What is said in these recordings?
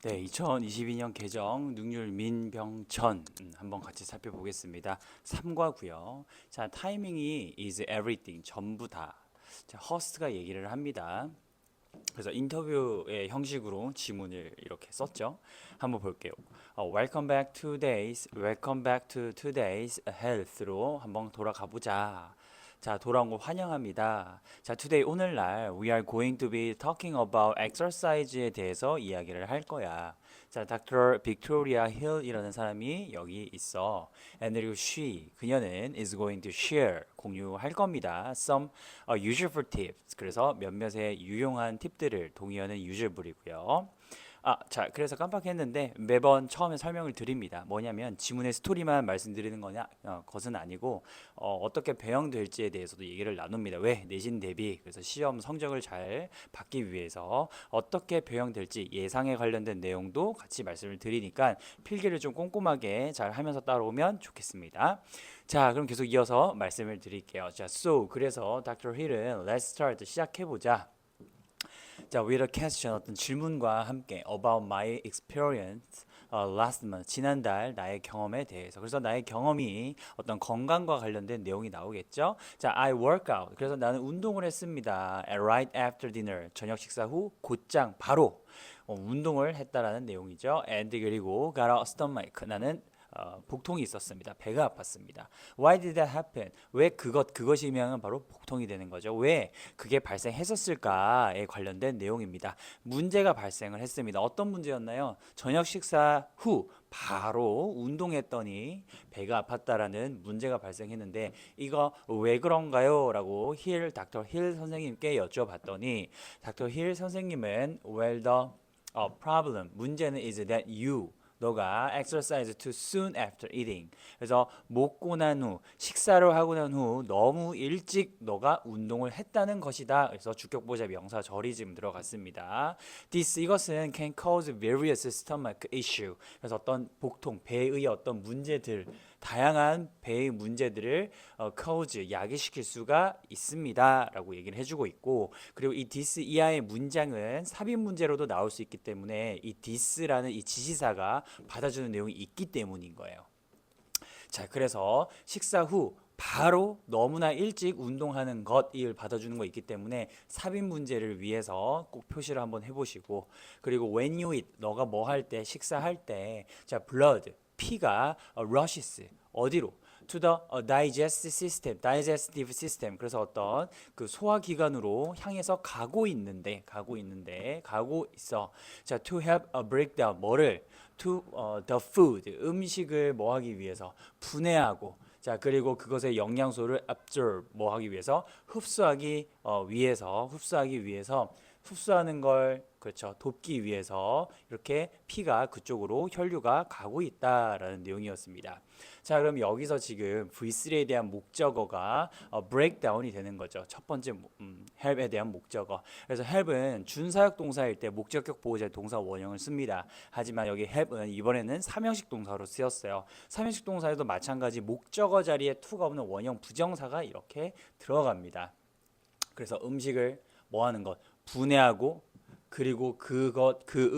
네, 2022년 개정 능률 민병천 한번 같이 살펴보겠습니다. 3과고요. 자, 타이밍이 is everything 전부 다. 자, 허스트가 얘기를 합니다. 그래서 인터뷰의 형식으로 지문을 이렇게 썼죠. 한번 볼게요. Welcome back to days, welcome back to today's health로 한번 돌아가 보자. 자, 돌아온 거 환영합니다. 자, today 오늘날 we are going to be talking about exercise에 대해서 이야기를 할 거야. 자, Dr. Victoria Hill이라는 사람이 여기 있어. And 그리고 she, 그녀는 is going to share, 공유할 겁니다. Some useful tips. 그래서 몇몇의 유용한 팁들을 동의어는 usual이고요. 자, 그래서 깜빡했는데 매번 처음에 설명을 드립니다. 뭐냐면 지문의 스토리만 말씀드리는 것은 아니고 떻게 배영될지에 대해서도 얘기를 나눕니다. 왜? 내신 대비. 그래서 시험 성적을 잘 받기 위해서 어떻게 배영될지 예상에 관련된 내용도 같이 말씀을 드리니까 필기를 좀 꼼꼼하게 잘 하면서 따라오면 좋겠습니다. 자, 그럼 계속 이어서 말씀을 드릴게요. 자, 그래서 Dr. Hill은 Let's start 시작해보자. 자, with a question 어떤 질문과 함께 about my experience last month 지난달 나의 경험에 대해서 그래서 나의 경험이 어떤 건강과 관련된 내용이 나오겠죠. 자, I work out 그래서 나는 운동을 했습니다. Right after dinner 저녁 식사 후 곧장 바로 운동을 했다라는 내용이죠. And 그리고 got a stomach 나는 복통이 있었습니다. 배가 아팠습니다. Why did that happen? 왜 그것이면 바로 복통이 되는 거죠. 왜 그게 발생했었을까에 관련된 내용입니다. 문제가 발생을 했습니다. 어떤 문제였나요? 저녁 식사 후 바로 운동했더니 배가 아팠다라는 문제가 발생했는데 이거 왜 그런가요? 라고 닥터 힐 선생님께 여쭤봤더니 닥터 힐 선생님은 well the problem 문제는 is that 너가 exercise too soon after eating. 그래서 먹고 난 후, 식사를 하고 난 후 너무 일찍 너가 운동을 했다는 것이다. 그래서 주격보자 명사 절이 지금 들어갔습니다. 이것은 can cause various stomach issue. 그래서 어떤 복통, 배의 어떤 문제들, 다양한 배의 문제들을 cause 야기시킬 수가 있습니다라고 얘기를 해주고 있고 그리고 이 this 이하의 문장은 삽입 문제로도 나올 수 있기 때문에 이 this라는 이 지시사가 받아주는 내용이 있기 때문인 거예요. 자, 그래서 식사 후 바로 너무나 일찍 운동하는 것을 받아주는 거 있기 때문에 삽입 문제를 위해서 꼭 표시를 한번 해보시고 그리고 when you eat 너가 뭐 할 때 식사할 때 자 blood 피가 rushes 어디로 to the digestive system. 그래서 어떤 그 소화기관으로 향해서 가고 있어. 자, to have a breakdown 뭐를 to the food 음식을 뭐 하기 위해서 분해하고 자 그리고 그것의 영양소를 absorb 뭐 하기 위해서 흡수하기 위해서 흡수하는 걸 그렇죠 돕기 위해서 이렇게 피가 그쪽으로 혈류가 가고 있다라는 내용이었습니다. 자 그럼 여기서 지금 V3에 대한 목적어가 breakdown이 되는 거죠. 첫 번째 help에 대한 목적어. 그래서 help은 준사역 동사일 때 목적격 보호자 동사 원형을 씁니다. 하지만 여기 help은 이번에는 삼형식 동사로 쓰였어요. 삼형식 동사에도 마찬가지 목적어 자리에 to가 없는 원형 부정사가 이렇게 들어갑니다. 그래서 음식을 뭐 하는 것 분해하고 그리고 그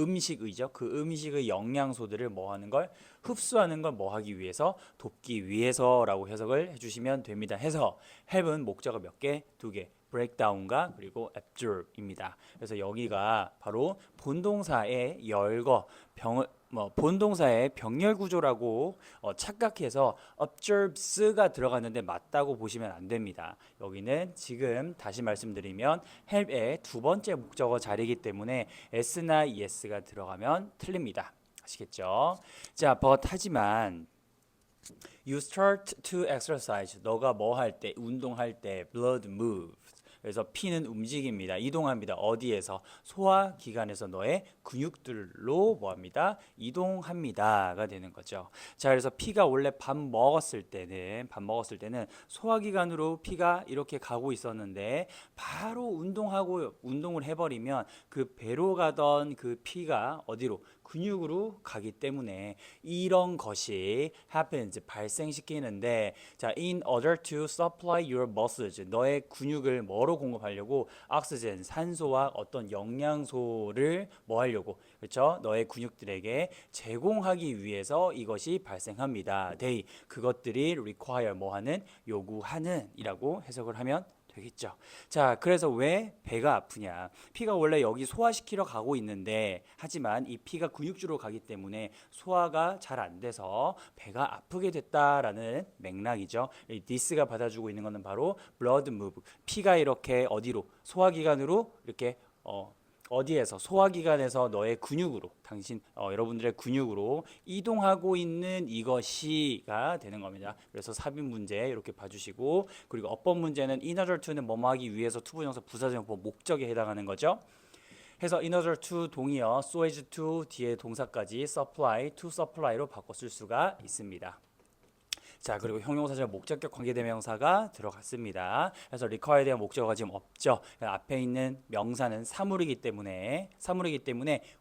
음식의 영양소들을 뭐 하는 걸 흡수하는 걸 뭐 하기 위해서 돕기 위해서라고 해석을 해주시면 됩니다. 해서 help은 목적어 몇 개? 두 개. breakdown과 그리고 absorb입니다. 그래서 여기가 바로 본동사의 본동사의 병렬 구조라고 착각해서 absorbs가 들어갔는데 맞다고 보시면 안 됩니다. 여기는 지금 다시 말씀드리면 help의 두 번째 목적어 자리이기 때문에 s나 es가 들어가면 틀립니다. 아시겠죠? 자, 하지만 you start to exercise. 너가 뭐 할 때, 운동할 때 blood moves. 그래서 피는 움직입니다. 이동합니다. 어디에서? 소화기관에서 너의 근육들로 뭐합니다? 이동합니다가 되는 거죠. 자, 그래서 피가 원래 밥 먹었을 때는 소화기관으로 피가 이렇게 가고 있었는데 바로 운동을 해버리면 그 배로 가던 그 피가 어디로? 근육으로 가기 때문에 이런 것이 happens 발생시키는데 자 in order to supply your muscles 너의 근육을 뭐로 뭐로 공급하려고? 옥시젠, 산소와 어떤 영양소를 뭐 하려고? 그렇죠? 너의 근육들에게 제공하기 위해서 이것이 발생합니다. they, 그것들이 require, 뭐 하는? 요구하는 이라고 해석을 하면 되겠죠. 자, 그래서 왜 배가 아프냐? 피가 원래 여기 소화시키러 가고 있는데, 하지만 이 피가 근육주로 가기 때문에 소화가 잘 안 돼서 배가 아프게 됐다라는 맥락이죠. 이 this가 받아주고 있는 것은 바로 blood move. 피가 이렇게 어디로? 소화기관으로 이렇게 어디에서 소화기관에서 너의 근육으로 여러분들의 근육으로 이동하고 있는 이것이가 되는 겁니다. 그래서 삽입 문제 이렇게 봐주시고, 그리고 어법 문제는 in order to는 뭐뭐 하기 위해서 투부정사 부사정법 목적에 해당하는 거죠. 해서 in order to 동의어 so as to 뒤에 동사까지 supply to supply로 바꿔 쓸 수가 있습니다. 자, 그리고 형용사절 목적격 관계대명사가 들어갔습니다. 그래서 require에 대한 목적어가 지금 없죠. 앞에 있는 명사는 사물이기 때문에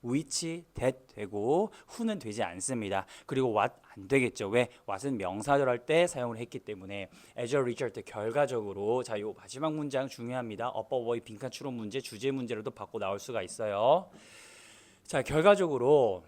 which, that 되고 who는 되지 않습니다. 그리고 what 안 되겠죠. 왜? what은 명사절 할 때 사용을 했기 때문에 as a result 결과적으로 자, 요 마지막 문장 중요합니다. 어법어의 빈칸 추론 문제, 주제 문제로도 바꿔 나올 수가 있어요. 자, 결과적으로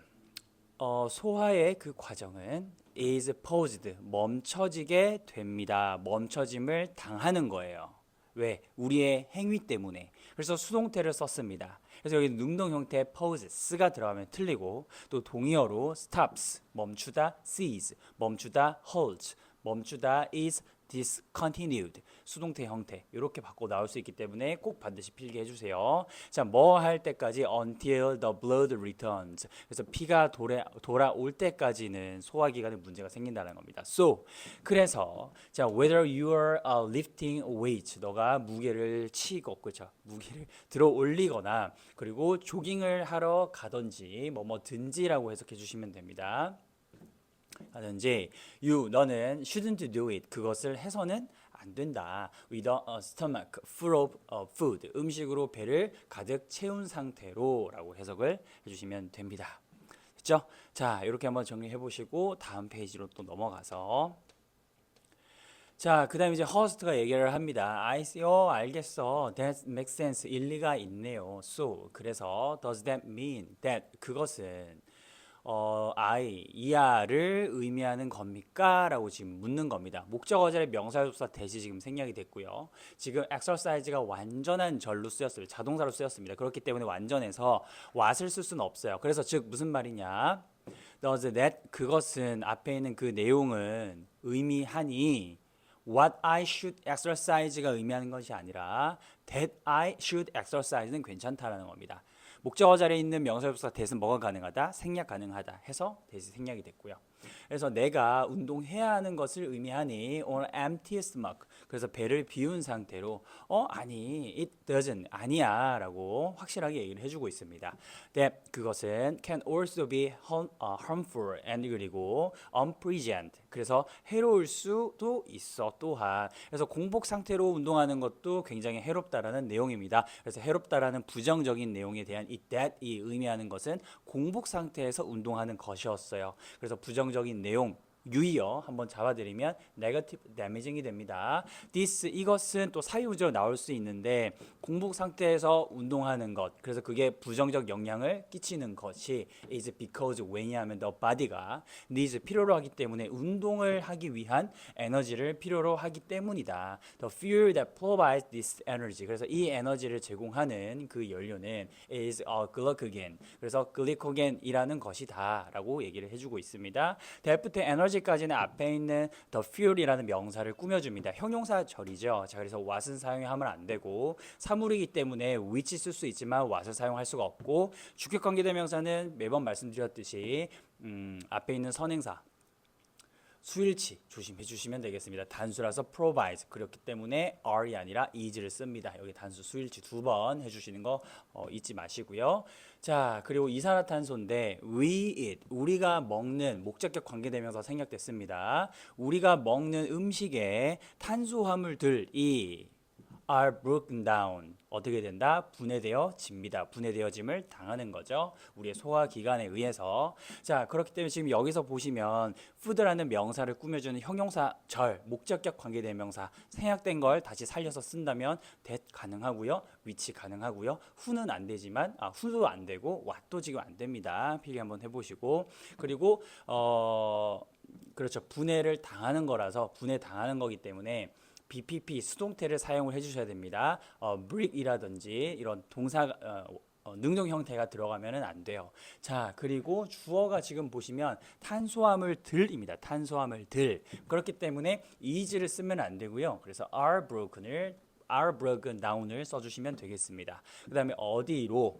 소화의 그 과정은 is paused, 멈춰지게 됩니다. 멈춰짐을 당하는 거예요. 왜? 우리의 행위 때문에. 그래서 수동태를 썼습니다. 그래서 여기 능동 형태 pause가 들어가면 틀리고, 또 동의어로 stops, 멈추다, cease, 멈추다, holds, 멈추다, is discontinued, 수동태 형태 이렇게 바꿔 나올 수 있기 때문에 꼭 반드시 필기해 주세요. 자, 뭐 할 때까지? until the blood returns. 그래서 피가 돌아올 때까지는 소화기관에 문제가 생긴다는 겁니다. So, 그래서 자, whether you are lifting weights, 너가 무게를 치고, 그렇죠? 무게를 들어 올리거나, 그리고 조깅을 하러 가든지 뭐든지라고 해석해 주시면 됩니다. 하든지 너는 shouldn't do it, 그것을 해서는 안 된다. with a stomach full of food, 음식으로 배를 가득 채운 상태로 라고 해석을 해주시면 됩니다. 됐죠? 자, 이렇게 한번 정리해 보시고 다음 페이지로 또 넘어가서, 자, 그 다음에 이제 허스트가 얘기를 합니다. I see, 알겠어. That makes sense. 일리가 있네요. So, 그래서 does that mean that, 그것은 이하를 의미하는 겁니까? 라고 지금 묻는 겁니다. 목적어절의 명사조사 대시 지금 생략이 됐고요. 지금 exercise가 완전한 절로 쓰였어요. 자동사로 쓰였습니다. 그렇기 때문에 완전해서 what을 쓸 수는 없어요. 그래서 즉 무슨 말이냐? does that, 그것은 앞에 있는 그 내용은 의미하니 what I should exercise가 의미하는 것이 아니라 that I should exercise는 괜찮다라는 겁니다. 목적어 자리에 있는 명사조사 that은 뭐가 가능하다? 생략 가능하다 해서 that이 생략이 됐고요. 그래서 내가 운동해야 하는 것을 의미하니 on empty stomach, 그래서 배를 비운 상태로 아니 it doesn't, 아니야 라고 확실하게 얘기를 해주고 있습니다. that, 그것은 can also be harmful and 그리고 unpleasant, 그래서 해로울 수도 있어 또한. 그래서 공복 상태로 운동하는 것도 굉장히 해롭다라는 내용입니다. 그래서 해롭다라는 부정적인 내용에 대한 이 that이 의미하는 것은 공복 상태에서 운동하는 것이었어요. 그래서 부정적인 내용 유의어 한번 잡아드리면 negative damaging이 됩니다. this, 이것은 또 사유적으로 나올 수 있는데 공복 상태에서 운동하는 것, 그래서 그게 부정적 영향을 끼치는 것이 is because, 왜냐하면 the body가 needs, 필요로 하기 때문에, 운동을 하기 위한 에너지를 필요로 하기 때문이다. the fuel that provides this energy, 그래서 이 에너지를 제공하는 그 연료는 is glycogen, 그래서 글리코겐이라는 것이다 라고 얘기를 해주고 있습니다. 대부터 에너지까지는 앞에 있는 the fuel이라는 명사를 꾸며줍니다. 형용사절이죠. 자, 그래서 what은 사용하면 안 되고, 사물이기 때문에 which 쓸 수 있지만 what을 사용할 수가 없고, 주격관계대명사는 매번 말씀드렸듯이 앞에 있는 선행사 수일치 조심해 주시면 되겠습니다. 단수라서 provides, 그렇기 때문에 are이 아니라 is를 씁니다. 여기 단수 수일치 두 번 해주시는 거 잊지 마시고요. 자, 그리고 이산화탄소인데 we eat, 우리가 먹는, 목적격 관계대명사 생략됐습니다. 우리가 먹는 음식에 탄수화물들이 are broken down. 어떻게 된다? 분해되어집니다. 분해되어짐을 당하는 거죠. 우리의 소화기관에 의해서. 자, 그렇기 때문에 지금 여기서 보시면 food라는 명사를 꾸며주는 형용사 절, 목적격 관계대명사 생략된 걸 다시 살려서 쓴다면 that 가능하고요. which 가능하고요. who는 안 되지만 who도 안 되고 what도 지금 안 됩니다. 필기 한번 해보시고 그리고 그렇죠. 분해를 당하는 거라서 분해 당하는 거기 때문에 BPP 수동태를 사용을 해주셔야 됩니다. break이라든지 이런 동사 능동 형태가 들어가면은 안 돼요. 자, 그리고 주어가 지금 보시면 탄수화물 들입니다. 탄수화물 들. 그렇기 때문에 is를 쓰면 안 되고요. 그래서 are broken down을 써주시면 되겠습니다. 그 다음에 어디로?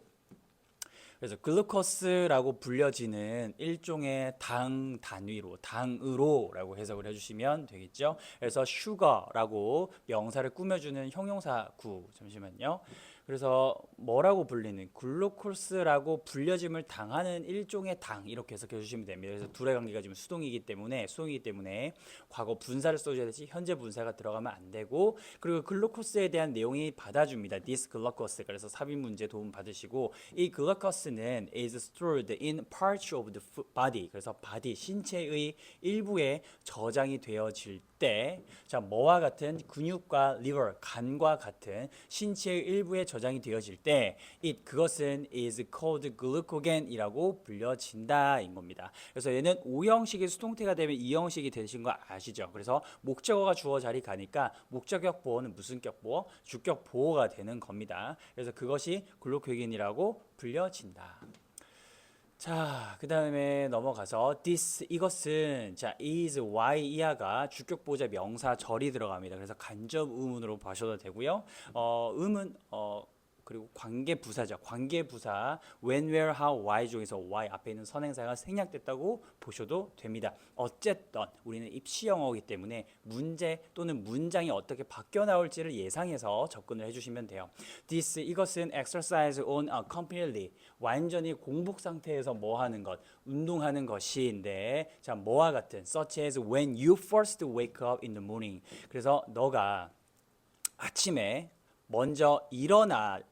그래서 글루코스라고 불려지는 일종의 당 단위로 당으로라고 해석을 해주시면 되겠죠. 그래서 sugar라고 명사를 꾸며주는 형용사 구 잠시만요. 그래서 뭐라고 불리는 글루코스라고 불려짐을 당하는 일종의 당 이렇게 해석해 주시면 됩니다. 그래서 둘의 관계가 지금 수동이기 때문에 과거 분사를 써줘야 되지 현재 분사가 들어가면 안 되고 그리고 글루코스에 대한 내용이 받아줍니다. this glucose 그래서 삽입 문제 도움 받으시고 이 glucose는 is stored in parts of the body 그래서 body 신체의 일부에 저장이 되어질 때 자 뭐와 같은 근육과 liver 간과 같은 신체의 일부에 저장이 되어질 때 그것은 is called glycogen이라고 불려진다 인 겁니다. 그래서 얘는 오형식의 수동태가 되면 이형식이 되신 거 아시죠? 그래서 목적어가 주어 자리 가니까 목적격 보어는 무슨 격 보어? 주격 보어가 되는 겁니다. 그래서 그것이 글루코겐이라고 불려진다. 자, 그 다음에 넘어가서 this 이것은 자 is y 이하가 주격 보호자 명사 절이 들어갑니다. 그래서 간접 의문으로 봐셔도 되고요. 의문 그리고 관계 부사죠. 관계 부사 when, where, how, why 중에서 why 앞에 있는 선행사가 생략됐다고 보셔도 됩니다. 어쨌든 우리는 입시 영어이기 때문에 문제 또는 문장이 어떻게 바뀌어 나올지를 예상해서 접근을 해주시면 돼요. This 이것은 exercise on a completely 완전히 공복 상태에서 뭐 하는 것 운동하는 것인데 자 뭐와 같은 such as when you first wake up in the morning 그래서 너가 아침에 먼저 일어날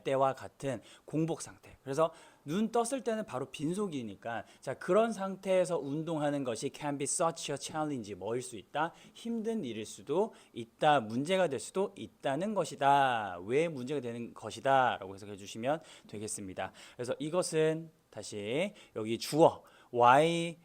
때와 같은 공복 상태. 그래서 눈 떴을 때는 바로 빈속이니까 자 그런 상태에서 운동하는 것이 can be such a challenge 뭐일 수 있다 힘든 일일 수도 있다 문제가 될 수도 있다는 것이다 왜 문제가 되는 것이다 라고 해석해 주시면 되겠습니다. 그래서 이것은 다시 여기 주어 y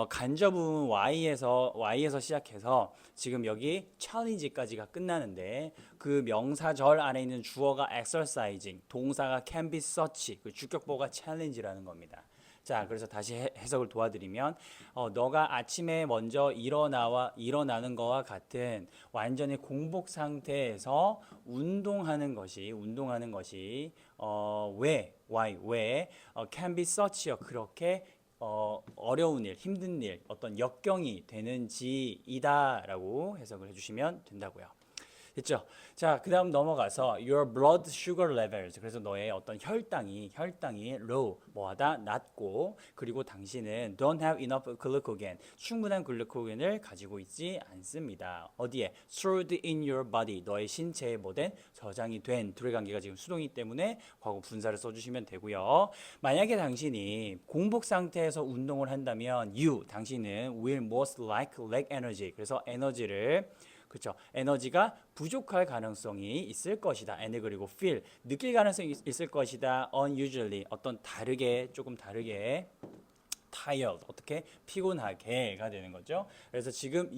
간접은 y에서 시작해서 지금 여기 challenge까지가 끝나는데 그 명사절 안에 있는 주어가 exercising, 동사가 can be such, 그 주격보가 challenge라는 겁니다. 자, 그래서 다시 해석을 도와드리면 너가 아침에 먼저 일어나는 거와 같은 완전히 공복 상태에서 운동하는 것이 왜 can be such 그렇게 어려운 일, 힘든 일, 어떤 역경이 되는지이다라고 해석을 해주시면 된다고요. 됐죠? 자, 그 다음 넘어가서 your blood sugar levels. 그래서 너의 어떤 혈당이 low, 뭐하다? 낮고, 그리고 당신은 don't have enough glycogen. 충분한 글루코겐을 가지고 있지 않습니다. 어디에? stored in your body. 너의 신체에 뭐된? 저장이 된 둘의 관계가 지금 수동이기 때문에 과거 분사를 써주시면 되고요. 만약에 당신이 공복 상태에서 운동을 한다면 당신은 will most likely lack energy. 그래서 그렇죠. 에너지가 부족할 가능성이 있을 것이다. and 그리고 feel 느낄 가능성이 있을 것이다. unusually 조금 다르게 tired 어떻게 피곤하게가 되는 거죠. 그래서 지금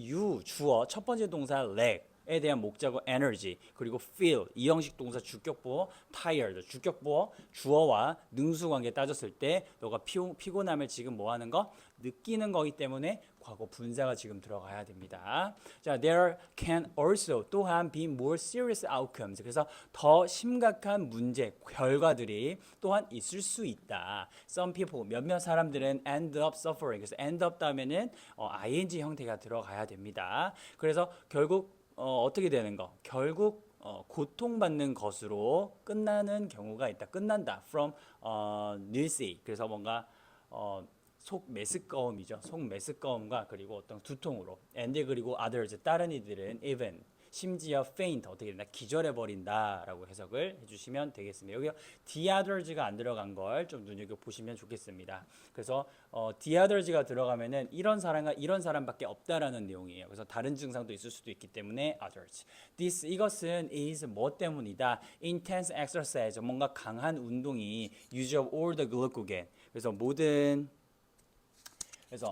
주어 첫 번째 동사 lack에 대한 목적어 energy 그리고 feel 이형식 동사 주격보어 tired 주격보어 주어와 능수 관계 따졌을 때 너가 피곤함을 지금 뭐 하는 거 느끼는 거기 때문에 과거 분사가 지금 들어가야 됩니다. 자, there can also 또한 be more serious outcomes. 그래서 더 심각한 문제, 결과들이 또한 있을 수 있다. Some people, 몇몇 사람들은 end up suffering. 그래서 end up 다음에는 ing 형태가 들어가야 됩니다. 그래서 결국 어떻게 되는 거? 결국 고통받는 것으로 끝나는 경우가 있다. 끝난다. From nilsy. 그래서 뭔가 속 메스꺼움이죠. 속 메스꺼움과 그리고 어떤 두통으로 and 그리고 others 다른 이들은 even 심지어 faint 어떻게 된다? 기절해 버린다라고 해석을 해주시면 되겠습니다. 여기 the others가 안 들어간 걸 좀 눈여겨 보시면 좋겠습니다. 그래서 the others가 들어가면은 이런 사람과 이런 사람밖에 없다라는 내용이에요. 그래서 다른 증상도 있을 수도 있기 때문에 others. This 이것은 is 뭐 때문이다? Intense exercise 뭔가 강한 운동이 use of all the glycogen. 그래서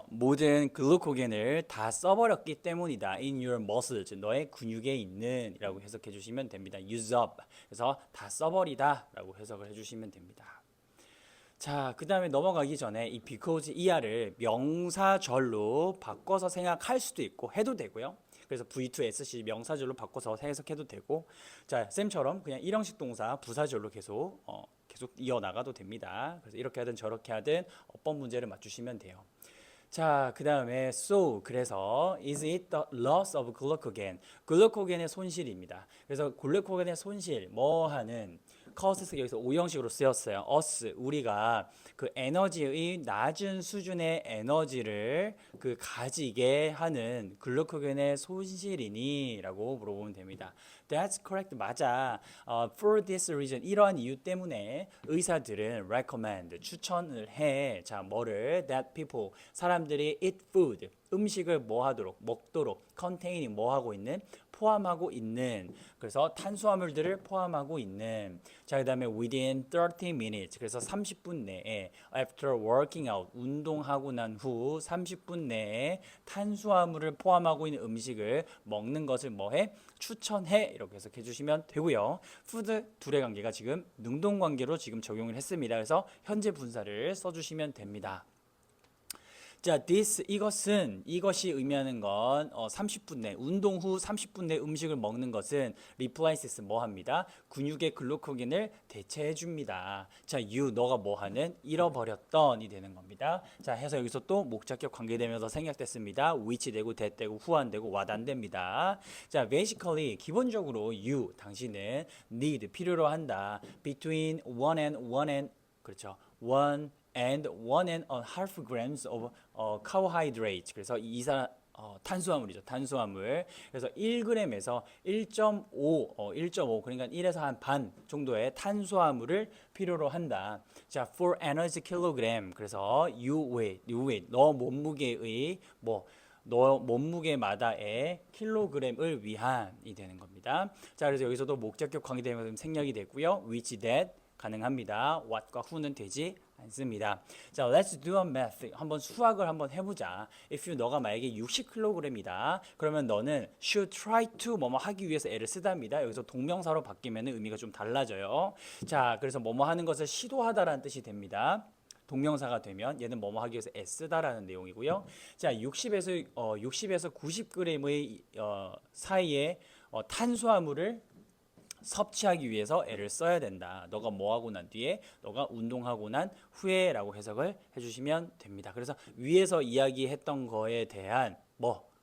모든 글루코겐을 다 써버렸기 때문이다. In your muscles, 너의 근육에 있는 이라고 해석해 주시면 됩니다. Use up, 그래서 다 써버리다 라고 해석을 해주시면 됩니다. 자, 그 다음에 넘어가기 전에 이 because ER을 명사절로 바꿔서 생각할 수도 있고 해도 되고요. 그래서 V2SC 명사절로 바꿔서 해석해도 되고, 자, 쌤처럼 그냥 일형식 동사 부사절로 계속 이어나가도 됩니다. 그래서 이렇게 하든 저렇게 하든 어법 문제를 맞추시면 돼요. 자, 그 다음에 so 그래서 is it the loss of glycogen? 글루코겐의 손실입니다. 그래서 글루코겐의 손실 뭐 하는 causes 여기서 오형식으로 쓰였어요. us 우리가 그 에너지의 낮은 수준의 에너지를 그 가지게 하는 글루코겐의 손실이니라고 물어보면 됩니다. That's correct. 맞아. For this reason 이러한 이유 때문에 의사들은 recommend 추천을 해. 자, 뭐를 that people 사람들이 eat food 음식을 뭐 하도록 먹도록 containing 뭐 하고 있는 포함하고 있는 그래서 탄수화물들을 포함하고 있는 자 그다음에 within 30 minutes 그래서 30분 내에 after working out 운동하고 난 후 30분 내에 탄수화물을 포함하고 있는 음식을 먹는 것을 뭐해 추천해 이렇게 해석해 주시면 되고요. food 둘의 관계가 지금 능동 관계로 지금 적용을 했습니다. 그래서 현재 분사를 써주시면 됩니다. 자, 이것이 의미하는 건 30분 내 운동 후 30분 내 음식을 먹는 것은 replaces 뭐 합니다? 근육의 글루코겐을 대체해 줍니다. 자, 너가 뭐 하는 잃어버렸던이 되는 겁니다. 자, 해서 여기서 또 목적격 관계되면서 생략됐습니다. which 되고 that 되고 who 안 되고 what 안 됩니다. 자, basically 기본적으로 당신은 need 필요로 한다. between 1 and 그렇죠. 1 and 1.5 grams of carbohydrate. 그래서 탄수화물이죠. 탄수화물. 그래서 1g에서 1.5 그러니까 1에서 한 반 정도의 탄수화물을 필요로 한다. 자, for energy kilogram. 그래서 you weight 너 몸무게의 너 몸무게마다의 킬로그램을 위한이 되는 겁니다. 자, 그래서 여기서도 목적격 관계되면 생략이 되고요. which that 가능합니다. what과 who는 되지 않습니다. 자, let's do a math. 한번 수학을 한번 해보자. If 너가 만약에 60kg이다. 그러면 너는 should try to 뭐뭐 하기 위해서 애를 쓰답니다. 여기서 동명사로 바뀌면 의미가 좀 달라져요. 자, 그래서 뭐뭐 하는 것을 시도하다라는 뜻이 됩니다. 동명사가 되면 얘는 뭐뭐 하기 위해서 애쓰다라는 내용이고요. 자, 60에서 90g의 사이에 탄수화물을 섭취하기 위해서 애를 써야 된다. 너가 뭐 하고 난 뒤에 너가 운동하고 난 후에라고 해석을 해주시면 됩니다. 그래서 위에서 이야기했던 거에 대한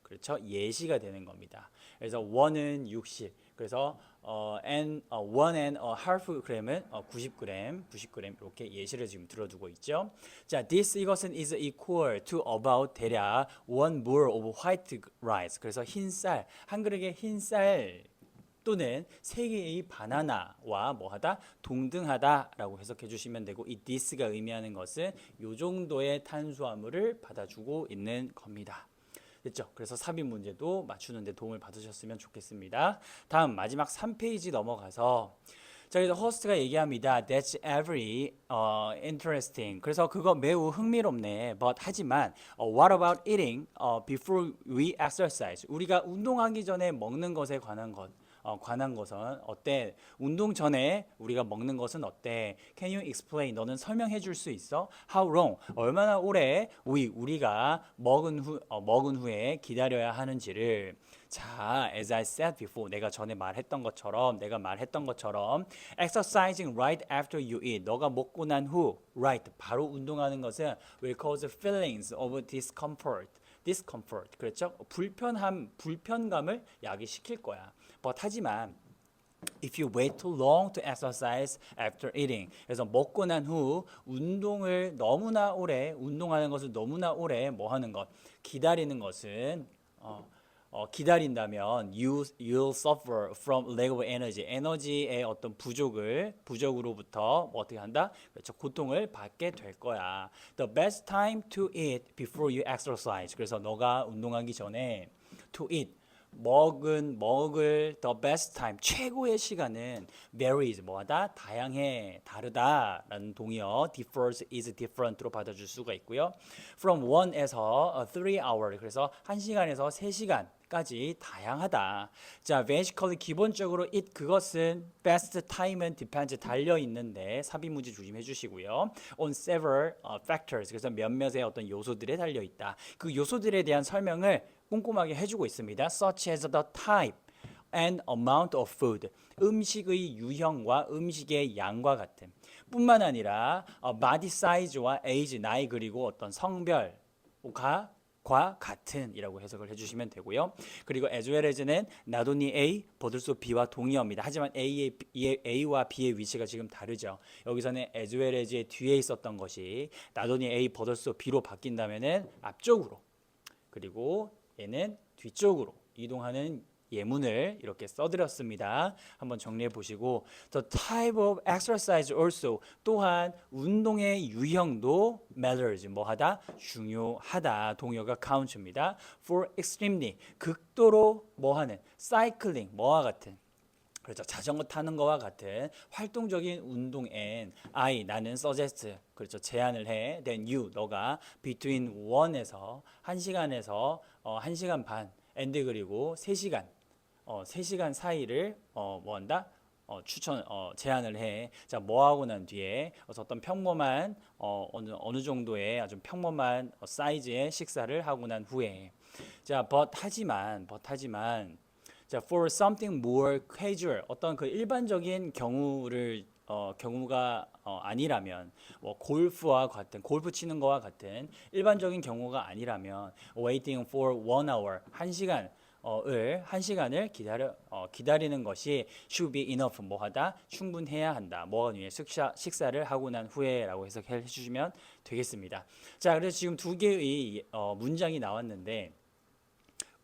그렇죠? 예시가 되는 겁니다. 그래서 1은 60 그래서 1 and a half gram은 90g 이렇게 예시를 지금 들어두고 있죠. 자, 이것은 is equal to about 대략 1 bowl of white rice. 그래서 흰쌀 한 그릇의 흰쌀 또는 세 개의 바나나와 뭐하다 동등하다라고 해석해 주시면 되고 이 this가 의미하는 것은 요 정도의 탄수화물을 받아주고 있는 겁니다. 됐죠? 그래서 삽입 문제도 맞추는데 도움을 받으셨으면 좋겠습니다. 다음 마지막 3페이지 넘어가서 자, 그래서 호스트가 얘기합니다. That's very interesting. 그래서 그거 매우 흥미롭네. But 하지만 what about eating before we exercise? 우리가 운동하기 전에 먹는 것에 관한 것은 어때? 운동 전에 우리가 먹는 것은 어때? Can you explain? 너는 설명해 줄 수 있어? How long? 얼마나 오래 우리가 먹은 후에 기다려야 하는지를 자, as I said before, 내가 말했던 것처럼 exercising right after you eat. 너가 먹고 난 후, right, 바로 운동하는 것은 will cause feelings of discomfort. 그렇죠? 불편감을 야기시킬 거야. But 하지만 if you wait too long to exercise after eating. 그래서 먹고 난 후 운동하는 것을 너무나 오래 기다리는 것은 기다린다면 you'll suffer from lack of energy. 에너지의 어떤 부족으로부터 뭐 어떻게 한다? 그렇죠. 고통을 받게 될 거야. The best time to eat before you exercise. 그래서 너가 운동하기 전에 to eat 먹을 the best time 최고의 시간은 varies 뭐하다 다양해 다르다라는 동의어 differs is different로 받아줄 수가 있고요. From 1에서 3 hour 그래서 1시간에서 3시간까지 다양하다. 자, basically 기본적으로 it 그것은 best time은 depends 달려 있는데 삽입문제 조심해 주시고요. On several factors 그래서 몇몇의 어떤 요소들에 달려 있다. 그 요소들에 대한 설명을 꼼꼼하게 해주고 있습니다. Such as the type and amount of food. 음식의 유형과 음식의 양과 같은. 뿐만 아니라 body size와 age, 나이 그리고 어떤 성별과 같은이라고 해석을 해주시면 되고요. 그리고 as well as는 not only A, but also B와 동의어입니다. 하지만 A와 B의 위치가 지금 다르죠. 여기서는 as well as의 뒤에 있었던 것이 not only A, but also B로 바뀐다면은 앞쪽으로 그리고 얘는 뒤쪽으로 이동하는 예문을 이렇게 써드렸습니다. 한번 정리해 보시고 The type of exercise also 또한 운동의 유형도 matters 뭐하다 중요하다 동요가 count입니다. For extremely 극도로 뭐하는 cycling 뭐와 같은 그렇죠. 자전거 타는 거와 같은 활동적인 운동엔 나는 suggest 그렇죠. 제안을 해. then you 너가 between 1에서 1시간에서 1시간 반 and 그리고 3시간 3시간 사이를 뭐한다? 제안을 해. 자, 뭐 하고 난 뒤에 어떤 평범한 어느 정도의 아주 평범한 사이즈의 식사를 하고 난 후에 자, 하지만 자, for something more casual 어떤 그 일반적인 경우가 아니라면 뭐 골프와 같은 골프 치는 거와 같은 일반적인 경우가 아니라면 waiting for 1 hour 1시간을 기다리는 것이 should be enough 뭐하다 충분해야 한다 뭐가 위해 식사를 하고 난 후에라고 해석해 주시면 되겠습니다. 자, 그래서 지금 두 개의 문장이 나왔는데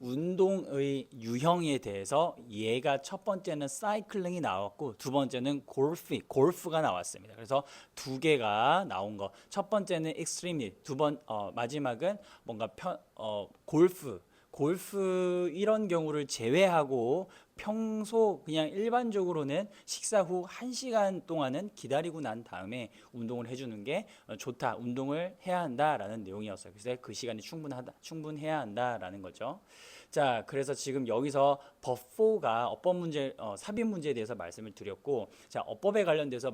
운동의 유형에 대해서 얘가 첫 번째는 사이클링이 나왔고 두 번째는 골프가 나왔습니다. 그래서 두 개가 나온 거. 첫 번째는 extremely, 마지막은 뭔가 골프 이런 경우를 제외하고 평소 그냥 일반적으로는 식사 후 1시간 동안은 기다리고 난 다음에 운동을 해주는 게 좋다. 운동을 해야 한다라는 내용이었어요. 그래서 그 시간이 충분해야 한다라는 거죠. 자, 그래서 지금 여기서 but4가 어법 문제, 삽입 문제에 대해서 말씀을 드렸고, 자, 어법에 관련돼서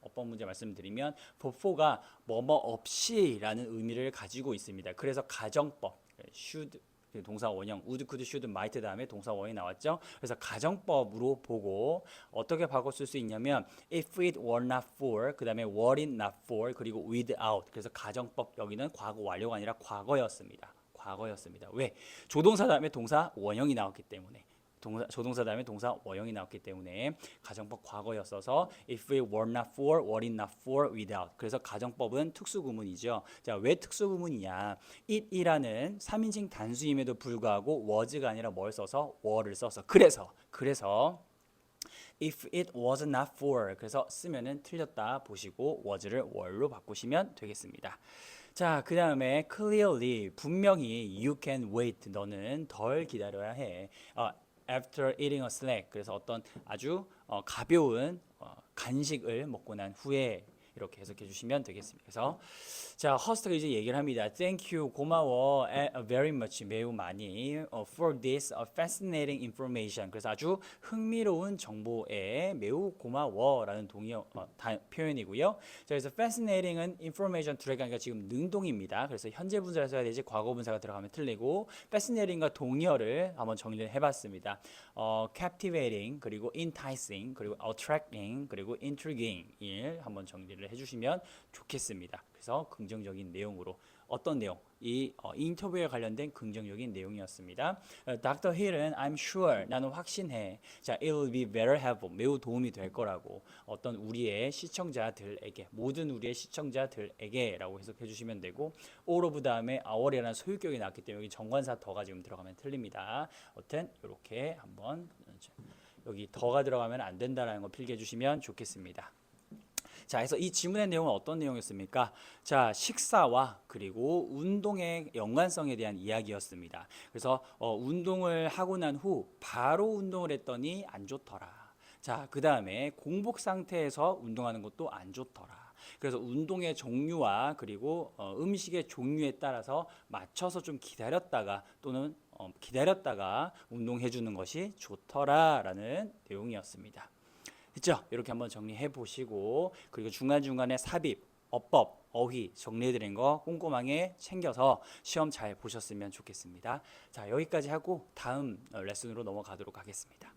어법 문제 말씀드리면, but4가 뭐뭐 없이라는 의미를 가지고 있습니다. 그래서 가정법, should 동사 원형 would, could, should, might 다음에 동사 원형이 나왔죠. 그래서 가정법으로 보고 어떻게 바꿔 쓸 수 있냐면 if it were not for 그 다음에 were it not for 그리고 without 그래서 가정법 여기는 과거 완료가 아니라 과거였습니다. 왜? 조동사 다음에 동사 원형이 나왔기 때문에 조동사 다음에 동사 원형이 나왔기 때문에 가정법 과거였어서 if it were not for, were it not for, without 그래서 가정법은 특수구문이죠. 자, 왜 특수구문이냐 it이라는 3인칭 단수임에도 불구하고 was가 아니라 뭘 써서 were를 써서 그래서 if it was not for 그래서 쓰면은 틀렸다 보시고 was를 were로 바꾸시면 되겠습니다. 자, 그 다음에 clearly 분명히 you can wait 너는 덜 기다려야 해. After eating a snack 그래서 어떤 아주 가벼운 간식을 먹고 난 후에 이렇게 해석해 주시면 되겠습니다. 그래서 자, 허스트가 이제 얘기를 합니다. Thank you, 고마워, very much, 매우 많이, for this fascinating information. 그래서 아주 흥미로운 정보에 매우 고마워라는 동의 표현이고요. 자, 그래서 fascinating은 information 들어가니까 지금 능동입니다. 그래서 현재 분사를 써야 되지 과거 분사가 들어가면 틀리고 fascinating과 동의어를 한번 정리를 해봤습니다. captivating 그리고 enticing 그리고 attracting 그리고 intriguing 한번 정리를 이해를 해주시면 좋겠습니다. 그래서 긍정적인 내용으로 어떤 내용? 이 인터뷰에 관련된 긍정적인 내용이었습니다. Dr. Hill은 I'm sure 나는 확신해. 자, it will be very helpful 매우 도움이 될 거라고 어떤 우리의 시청자들에게 모든 우리의 시청자들에게라고 해석해 주시면 되고 all of 다음에 our이라는 소유격이 나왔기 때문에 여기 정관사 더가 지금 들어가면 틀립니다. 어쨌든 이렇게 한번 여기 더가 들어가면 안 된다라는 거 필기해 주시면 좋겠습니다. 자, 그래서 이 지문의 내용은 어떤 내용이었습니까? 자, 식사와 그리고 운동의 연관성에 대한 이야기였습니다. 그래서 운동을 하고 난 후 바로 운동을 했더니 안 좋더라. 자, 그 다음에 공복 상태에서 운동하는 것도 안 좋더라. 그래서 운동의 종류와 그리고 음식의 종류에 따라서 맞춰서 좀 기다렸다가 또는 기다렸다가 운동해 주는 것이 좋더라라는 내용이었습니다. 그렇죠? 이렇게 한번 정리해 보시고 그리고 중간중간에 삽입, 어법, 어휘 정리해 드린 거 꼼꼼하게 챙겨서 시험 잘 보셨으면 좋겠습니다. 자, 여기까지 하고 다음 레슨으로 넘어가도록 하겠습니다.